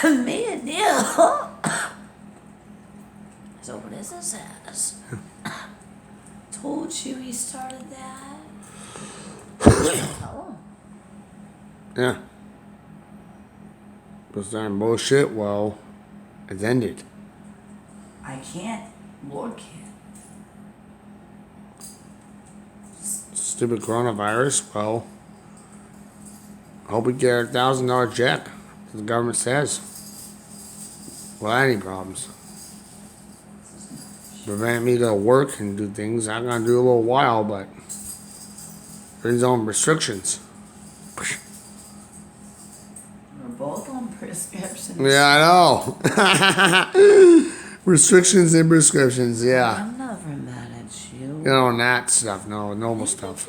Me and Neil. So what is this as? Told you he started that. Tell him. Yeah. Was that bullshit? Well, it's ended. I can't. Lord can't. Stupid coronavirus. Well, I hope we get a $1,000 check. The government says. Well, any problems. Prevent me to work and do things. I'm gonna do a little while, but there's own restrictions. We're both on prescriptions. Yeah, I know. Restrictions and prescriptions. Yeah. I'm never mad at you. You know, and that stuff. No, normal stuff.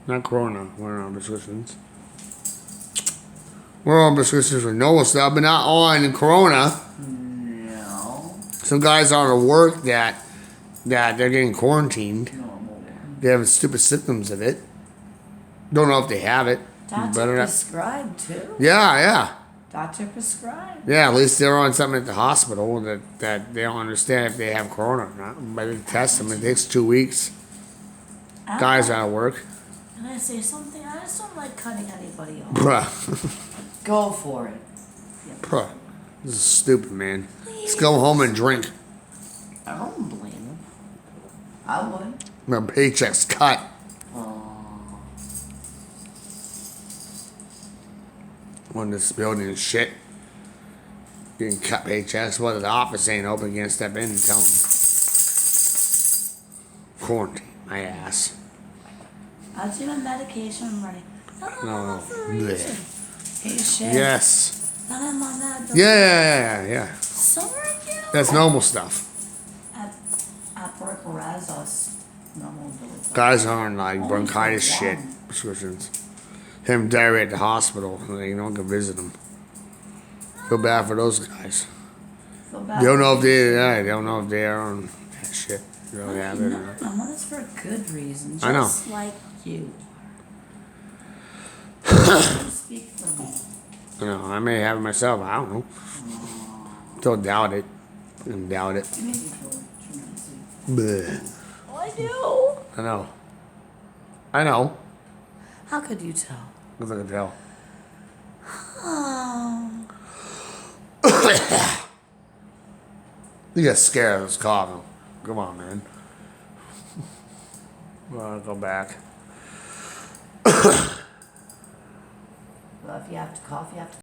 Not corona. We're on prescriptions. We're on prescriptions for normal stuff, but not on corona. No. Some guys are at work that they're getting quarantined. Normal. They have stupid symptoms of it. Don't know if they have it. Doctor prescribed too. Yeah. Doctor prescribed. Yeah, at least they're on something at the hospital that they don't understand if they have corona or not. But they test them. It takes 2 weeks. Guys out of work. Can I say something? I just don't like cutting anybody off. Bruh. Go for it. Yeah. Bruh. This is stupid, man. Let's go home and drink. I don't blame him. I would. My paycheck's cut. On this building and shit. Getting cut paychecks. Well, the office ain't open. You can't step in and tell them. Quarantine my ass. I'll do my medication. I'm ready. No. Bleh. Hey, shit. Yes. None of my mad. Yeah. So are you. That's normal stuff. At work, whereas us normal. Guys aren't like bronchitis shit prescriptions. Him diarrhea at the hospital. You don't go visit them. Feel bad for those guys. They don't know if they don't know if they are on that shit. They really have it or not. No, that's for a good reason. Just I know. like you. Speak for me. You know, I may have it myself. I don't know. Don't doubt it. Don't doubt it. You make me feel tremendously. Bleh. Oh, I do. I know. How could you tell? Because I can tell. Oh. You get scared of this coughing. Come on, man. Well, I'll go back. Well, if you have to cough, you have to